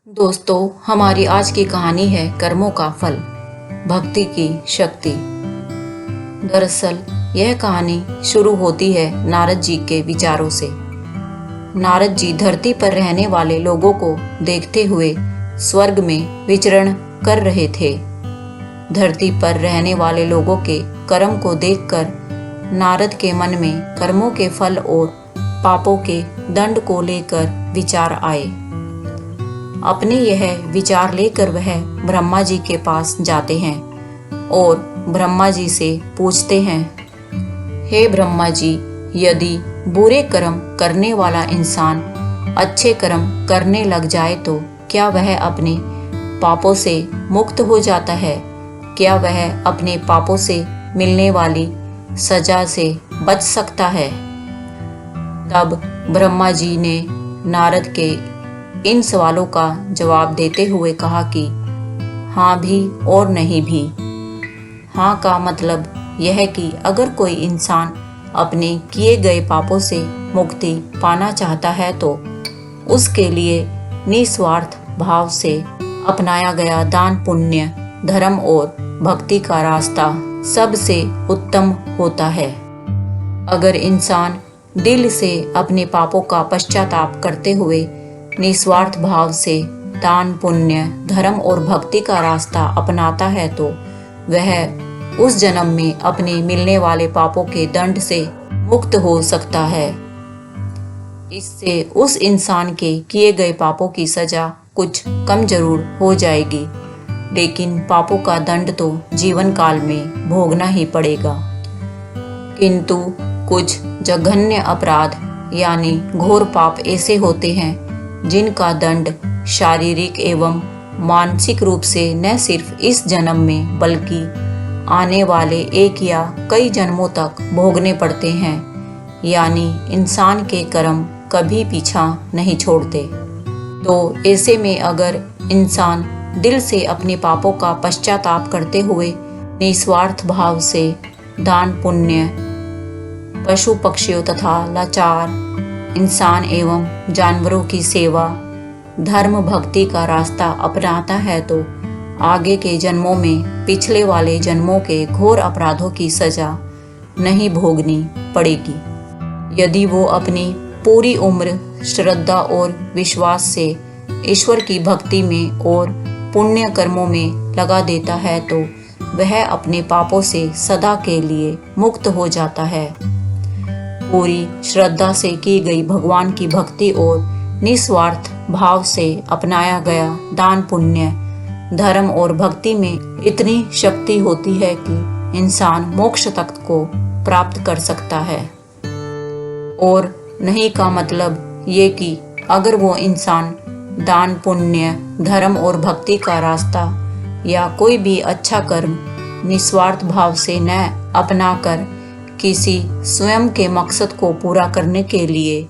दोस्तों, हमारी आज की कहानी है कर्मों का फल, भक्ति की शक्ति। दरअसल यह कहानी शुरू होती है नारद जी के विचारों से। नारद जी धरती पर रहने वाले लोगों को देखते हुए स्वर्ग में विचरण कर रहे थे। धरती पर रहने वाले लोगों के कर्म को देखकर नारद के मन में कर्मों के फल और पापों के दंड को लेकर विचार आए। अपने यह विचार लेकर वह ब्रह्मा जी के पास जाते हैं और ब्रह्मा जी से पूछते हैं, हे ब्रह्मा जी, यदि बुरे कर्म करने वाला इंसान अच्छे कर्म करने लग जाए तो क्या वह अपने पापों से मुक्त हो जाता है? क्या वह अपने पापों से मिलने वाली सजा से बच सकता है? तब ब्रह्मा जी ने नारद के इन सवालों का जवाब देते हुए कहा कि हाँ भी और नहीं भी। हाँ का मतलब यह कि अगर कोई इंसान अपने किए गए पापों से मुक्ति पाना चाहता है तो उसके लिए निस्वार्थ भाव से अपनाया गया दान, पुण्य, धर्म और भक्ति का रास्ता सबसे उत्तम होता है। अगर इंसान दिल से अपने पापों का पश्चाताप करते हुए निस्वार्थ भाव से दान, पुण्य, धर्म और भक्ति का रास्ता अपनाता है तो वह उस जन्म में अपने मिलने वाले पापों के दंड से मुक्त हो सकता है। इससे उस इंसान के किए गए पापों की सजा कुछ कम जरूर हो जाएगी, लेकिन पापों का दंड तो जीवन काल में भोगना ही पड़ेगा। किंतु कुछ जघन्य अपराध यानी घोर पाप ऐसे होते हैं जिनका दंड शारीरिक एवं मानसिक रूप से न सिर्फ इस जन्म में बल्कि आने वाले एक या कई जन्मों तक भोगने पड़ते हैं, यानी इंसान के कर्म कभी पीछा नहीं छोड़ते। तो ऐसे में अगर इंसान दिल से अपने पापों का पश्चाताप करते हुए निस्वार्थ भाव से दान, पुण्य, पशु पक्षियों तथा लाचार इंसान एवं जानवरों की सेवा, धर्म, भक्ति का रास्ता अपनाता है तो आगे के जन्मों में पिछले वाले जन्मों के घोर अपराधों की सजा नहीं भोगनी पड़ेगी। यदि वो अपनी पूरी उम्र श्रद्धा और विश्वास से ईश्वर की भक्ति में और पुण्य कर्मों में लगा देता है तो वह अपने पापों से सदा के लिए मुक्त हो जाता है। पूरी श्रद्धा से की गई भगवान की भक्ति और निस्वार्थ भाव से अपनाया गया दान, पुण्य, धर्म और भक्ति में इतनी शक्ति होती है कि इंसान मोक्ष तक को प्राप्त कर सकता है। और नहीं का मतलब ये कि अगर वो इंसान दान, पुण्य, धर्म और भक्ति का रास्ता या कोई भी अच्छा कर्म निस्वार्थ भाव से न अपनाकर किसी स्वयं के मकसद को पूरा करने के लिए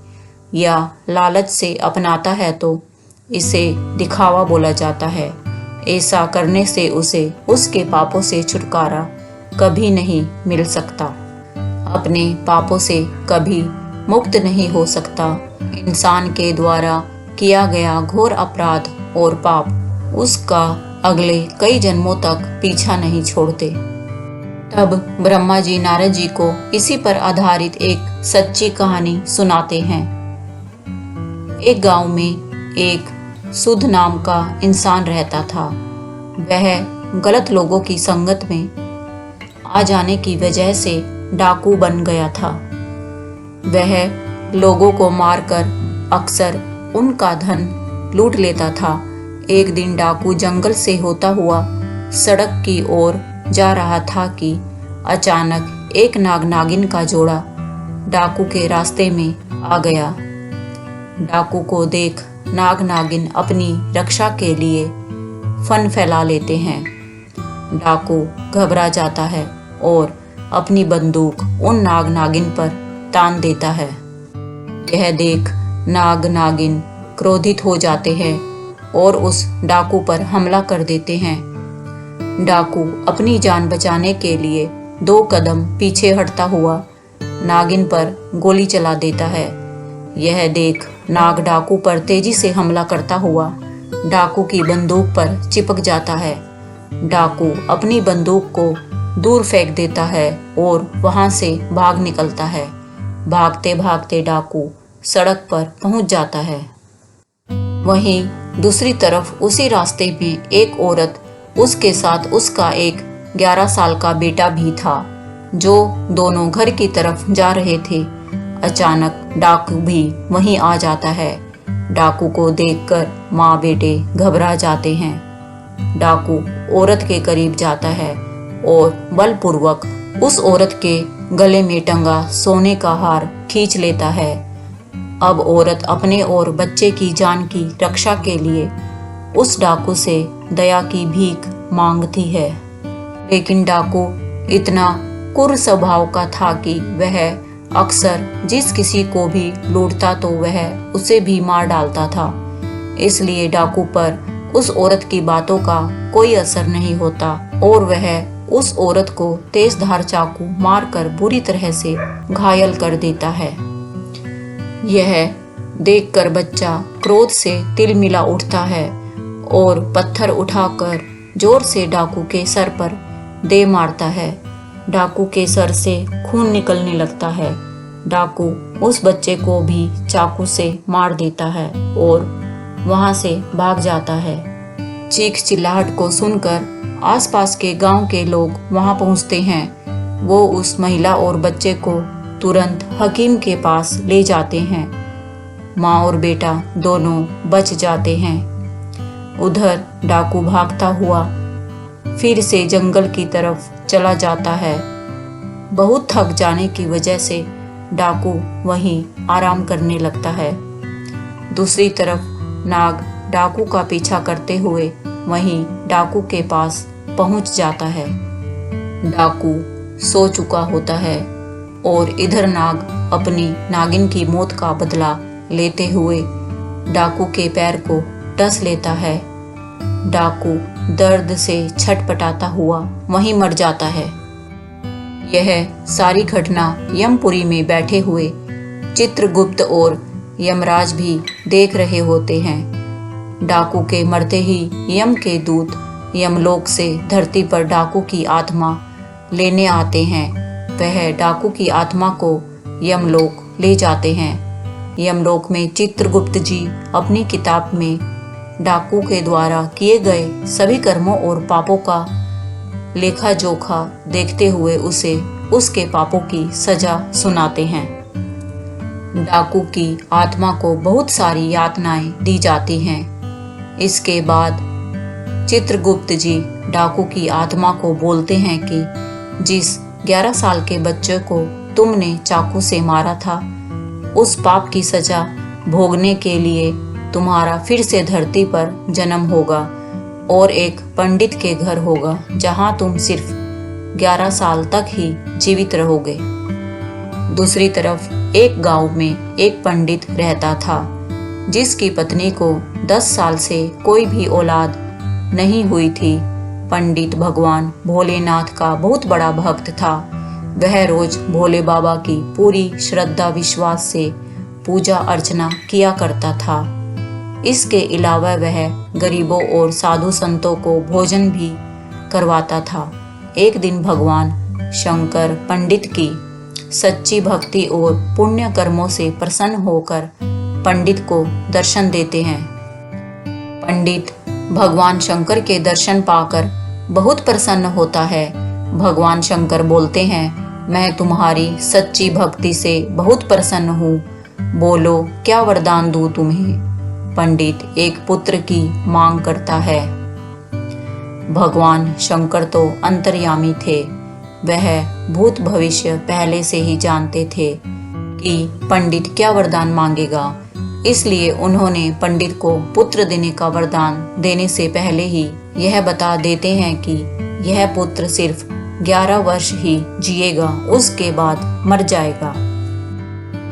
या लालच से अपनाता है तो इसे दिखावा बोला जाता है। ऐसा करने से उसे उसके पापों से छुटकारा कभी नहीं मिल सकता, अपने पापों से कभी मुक्त नहीं हो सकता। इंसान के द्वारा किया गया घोर अपराध और पाप उसका अगले कई जन्मों तक पीछा नहीं छोड़ते। तब ब्रह्मा जी नारद जी को इसी पर आधारित एक सच्ची कहानी सुनाते हैं। एक गांव में एक सुध नाम का इंसान रहता था। वह गलत लोगों की संगत में आ जाने की वजह से डाकू बन गया था। वह लोगों को मारकर अक्सर उनका धन लूट लेता था। एक दिन डाकू जंगल से होता हुआ सड़क की ओर जा रहा था कि अचानक एक नाग नागिन का जोड़ा डाकू के रास्ते में आ गया। डाकू को देख नाग नागिन अपनी रक्षा के लिए फन फैला लेते हैं। डाकू घबरा जाता है और अपनी बंदूक उन नाग नागिन पर तान देता है। यह देख नाग नागिन क्रोधित हो जाते हैं और उस डाकू पर हमला कर देते हैं। डाकू अपनी जान बचाने के लिए 2 कदम पीछे हटता हुआ नागिन पर गोली चला देता है। यह देख नाग डाकू पर तेजी से हमला करता हुआ डाकू की बंदूक पर चिपक जाता है। डाकू अपनी बंदूक को दूर फेंक देता है और वहां से भाग निकलता है। भागते भागते डाकू सड़क पर पहुंच जाता है। वहीं दूसरी तरफ उसी रास्ते में एक औरत, उसके साथ उसका एक 11 साल का बेटा भी था, जो दोनों घर की तरफ जा रहे थे। अचानक डाकू भी वहीं आ जाता है। डाकू को देखकर माँ बेटे घबरा जाते हैं। डाकू औरत के करीब जाता है और बलपूर्वक उस औरत के गले में टंगा सोने का हार खींच लेता है। अब औरत अपने और बच्चे की जान की रक्षा के लिए उस डाकू से दया की भीख मांगती है। लेकिन डाकू इतना क्रूर स्वभाव का था कि वह अक्सर जिस किसी को भी लूटता तो वह उसे भी मार डालता था। इसलिए डाकू पर उस औरत की बातों का कोई असर नहीं होता और वह उस औरत को तेज धार चाकू मारकर बुरी तरह से घायल कर देता है। यह देखकर बच्चा क्रोध से तिलमिला उठता है और पत्थर उठाकर जोर से डाकू के सर पर दे मारता है। डाकू के सर से खून निकलने लगता है। डाकू उस बच्चे को भी चाकू से मार देता है और वहां से भाग जाता है। चीख चिल्लाहट को सुनकर आसपास के गांव के लोग वहां पहुंचते हैं। वो उस महिला और बच्चे को तुरंत हकीम के पास ले जाते हैं। माँ और बेटा दोनों बच जाते हैं। उधर डाकू भागता हुआ फिर से जंगल की तरफ चला जाता है। बहुत थक जाने की वजह से डाकू वहीं आराम करने लगता है। दूसरी तरफ नाग डाकू का पीछा करते हुए वहीं डाकू के पास पहुंच जाता है। डाकू सो चुका होता है और इधर नाग अपनी नागिन की मौत का बदला लेते हुए डाकू के पैर को डस लेता है। डाकू दर्द से छटपटाता हुआ वहीं मर जाता है। यह सारी घटना यमपुरी में बैठे हुए चित्रगुप्त और यमराज भी देख रहे होते हैं। डाकू के मरते ही यम के दूत यमलोक से धरती पर डाकू की आत्मा लेने आते हैं। वह डाकू की आत्मा को यमलोक ले जाते हैं। यमलोक में चित्रगुप्त जी अपनी किताब में डाकू के द्वारा किए गए सभी कर्मों और पापों का लेखा जोखा देखते हुए उसे उसके पापों की सजा सुनाते हैं। डाकू की आत्मा को बहुत सारी यातनाएं दी जाती हैं। इसके बाद चित्रगुप्त जी डाकू की आत्मा को बोलते हैं कि जिस 11 साल के बच्चे को तुमने चाकू से मारा था, उस पाप की सजा भोगने के लिए तुम्हारा फिर से धरती पर जन्म होगा और एक पंडित के घर होगा, जहां तुम सिर्फ 11 साल तक ही जीवित रहोगे। दूसरी तरफ एक गांव में एक पंडित रहता था, जिसकी पत्नी को 10 साल से कोई भी औलाद नहीं हुई थी। पंडित भगवान भोलेनाथ का बहुत बड़ा भक्त था। वह रोज भोले बाबा की पूरी श्रद्धा विश्वास से पूजा अर्चना किया करता था। इसके अलावा वह गरीबों और साधु संतों को भोजन भी करवाता था। एक दिन भगवान शंकर पंडित की सच्ची भक्ति और पुण्य कर्मों से प्रसन्न होकर पंडित को दर्शन देते हैं। पंडित भगवान शंकर के दर्शन पाकर बहुत प्रसन्न होता है। भगवान शंकर बोलते हैं, मैं तुम्हारी सच्ची भक्ति से बहुत प्रसन्न हूँ। बोलो क्या वरदान दूँ तुम्हें। पंडित एक पुत्र की मांग करता है। भगवान शंकर तो अंतर्यामी थे। वह भूत भविष्य पहले से ही जानते थे कि पंडित क्या वरदान मांगेगा। इसलिए उन्होंने पंडित को पुत्र देने का वरदान देने से पहले ही यह बता देते हैं कि यह पुत्र सिर्फ 11 वर्ष ही जिएगा, उसके बाद मर जाएगा।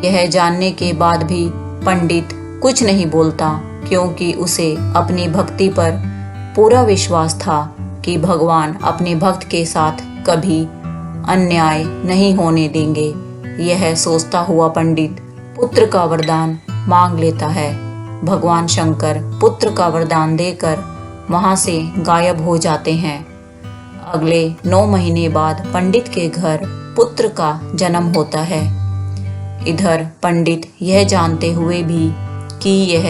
यह जानने के बाद भी पंडित कुछ नहीं बोलता, क्योंकि उसे अपनी भक्ति पर पूरा विश्वास था कि भगवान अपने भक्त के साथ कभी अन्याय नहीं होने देंगे। यह सोचता हुआ पंडित पुत्र का वरदान मांग लेता है। भगवान शंकर पुत्र का वरदान देकर वहां से गायब हो जाते हैं। अगले 9 महीने बाद पंडित के घर पुत्र का जन्म होता है। इधर पंडित यह जानते हुए भी कि यह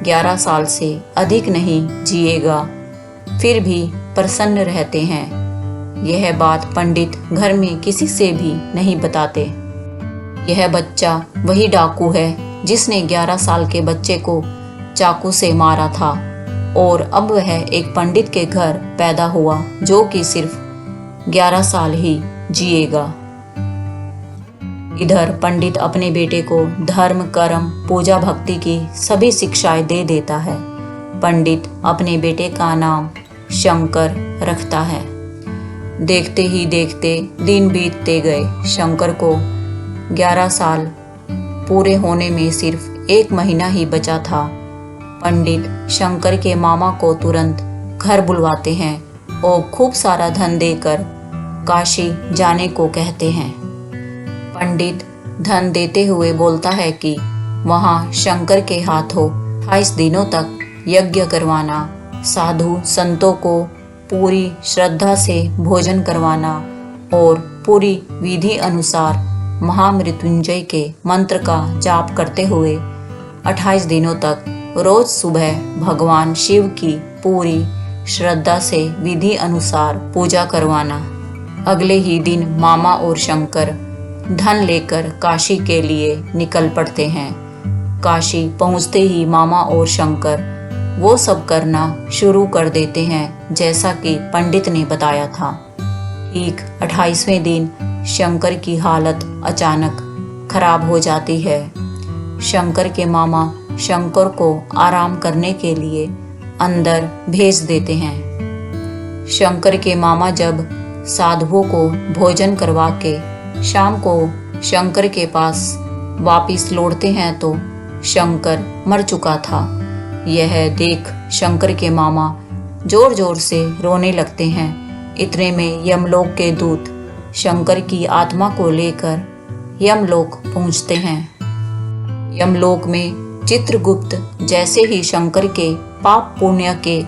11 साल से अधिक नहीं जिएगा, फिर भी प्रसन्न रहते हैं। यह बात पंडित घर में किसी से भी नहीं बताते। यह बच्चा वही डाकू है जिसने 11 साल के बच्चे को चाकू से मारा था और अब वह एक पंडित के घर पैदा हुआ जो कि सिर्फ 11 साल ही जिएगा। इधर पंडित अपने बेटे को धर्म, कर्म, पूजा, भक्ति की सभी शिक्षाएं दे देता है। पंडित अपने बेटे का नाम शंकर रखता है। देखते ही देखते दिन बीतते गए। शंकर को 11 साल पूरे होने में सिर्फ 1 महीना ही बचा था। पंडित शंकर के मामा को तुरंत घर बुलवाते हैं और खूब सारा धन देकर काशी जाने को कहते हैं। पंडित धन देते हुए बोलता है कि वहां शंकर के हाथों 28 दिनों तक यज्ञ करवाना, साधु संतों को पूरी श्रद्धा से भोजन करवाना और पूरी विधि अनुसार महामृत्युंजय के मंत्र का जाप करते हुए 28 दिनों तक रोज सुबह भगवान शिव की पूरी श्रद्धा से विधि अनुसार पूजा करवाना। अगले ही दिन मामा और शंकर धन लेकर काशी के लिए निकल पड़ते हैं। काशी पहुंचते ही मामा और शंकर वो सब करना शुरू कर देते हैं जैसा कि पंडित ने बताया था। ठीक 28वें दिन शंकर की हालत अचानक खराब हो जाती है। शंकर के मामा शंकर को आराम करने के लिए अंदर भेज देते हैं। शंकर के मामा जब साधुओं को भोजन करवा के शाम को शंकर के पास वापिस लौटते हैं तो शंकर मर चुका था। यह देख शंकर के मामा जोर जोर से रोने लगते हैं। इतने में यमलोक के दूत शंकर की आत्मा को लेकर यमलोक पहुंचते हैं। यमलोक में चित्रगुप्त जैसे ही शंकर के पाप पुण्य के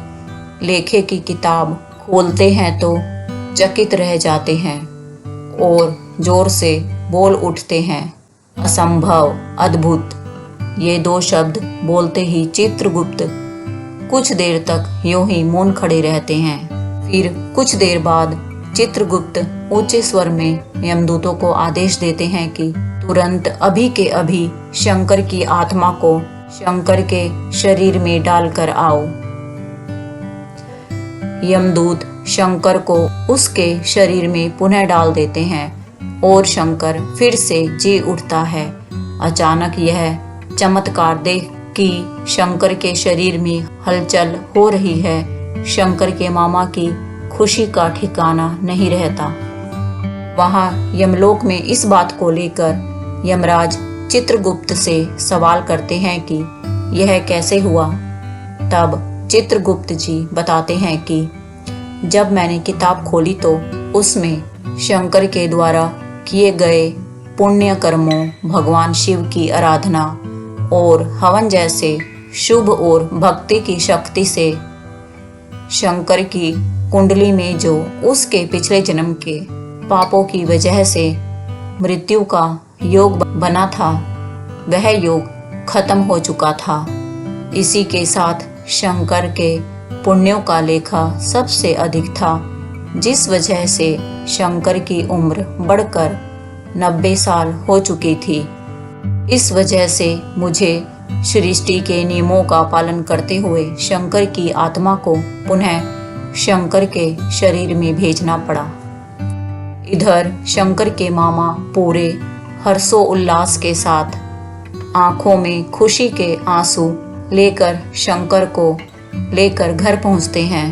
लेखे की किताब खोलते हैं तो चकित रह जाते हैं और जोर से बोल उठते हैं, असंभव, अद्भुत। ये 2 शब्द बोलते ही चित्रगुप्त कुछ देर तक यूं ही मौन खड़े रहते हैं। फिर कुछ देर बाद चित्रगुप्त ऊंचे स्वर में यमदूतों को आदेश देते हैं कि तुरंत अभी के अभी शंकर की आत्मा को शंकर के शरीर में डालकर आओ। यमदूत शंकर को उसके शरीर में पुनः डाल देते हैं और शंकर फिर से जी उठता है। अचानक यह चमत्कार देख कि शंकर के शरीर में हलचल हो रही है, शंकर के मामा की खुशी का ठिकाना नहीं रहता। वहां यमलोक में इस बात को लेकर यमराज चित्रगुप्त से सवाल करते हैं कि यह कैसे हुआ। तब चित्रगुप्त जी बताते हैं कि जब मैंने किताब खोली तो उसमें शंकर के द्वारा किए गए पुण्य कर्मों, भगवान शिव की आराधना और हवन जैसे शुभ और भक्ति की शक्ति से शंकर की कुंडली में जो उसके पिछले जन्म के पापों की वजह से मृत्यु का योग बना था, वह योग खत्म हो चुका था। इसी के साथ शंकर के पुण्यों का लेखा सबसे अधिक था, जिस वजह से शंकर की उम्र बढ़कर 90 साल हो चुकी थी। इस वजह से मुझे सृष्टि के नियमों का पालन करते हुए शंकर की आत्मा को पुनः शंकर के शरीर में भेजना पड़ा। इधर शंकर के मामा पूरे हर्षोल्लास के साथ आंखों में खुशी के आंसू लेकर शंकर को लेकर घर पहुंचते हैं।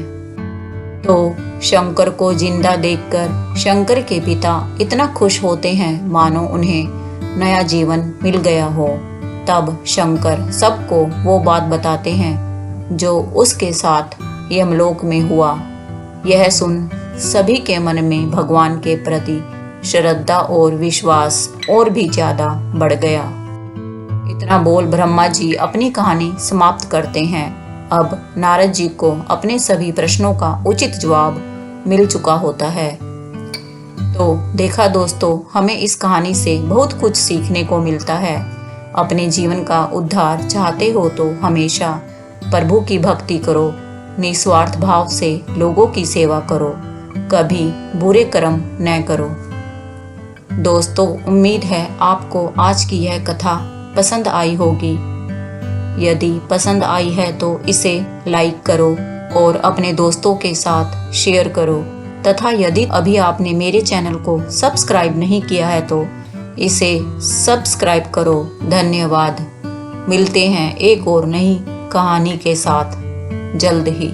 तो शंकर को जिंदा देखकर शंकर के पिता इतना खुश होते हैं मानो उन्हें नया जीवन मिल गया हो। तब शंकर सबको वो बात बताते हैं जो उसके साथ यमलोक में हुआ। यह सुन सभी के मन में भगवान के प्रति श्रद्धा और विश्वास और भी ज्यादा बढ़ गया। इतना बोल ब्रह्मा जी अपनी कहानी समाप्त करते हैं। अब नारद जी को अपने सभी प्रश्नों का उचित जवाब मिल चुका होता है। तो देखा दोस्तों, हमें इस कहानी से बहुत कुछ सीखने को मिलता है। अपने जीवन का उद्धार चाहते हो तो हमेशा प्रभु की भक्ति करो, निस्वार्थ भाव से लोगों की सेवा करो, कभी बुरे कर्म न करो। दोस्तों, उम्मीद है आपको आज की यह कथा पसंद आई होगी। यदि पसंद आई है तो इसे लाइक करो और अपने दोस्तों के साथ शेयर करो, तथा यदि अभी आपने मेरे चैनल को सब्सक्राइब नहीं किया है तो इसे सब्सक्राइब करो। धन्यवाद। मिलते हैं एक और नई कहानी के साथ जल्द ही।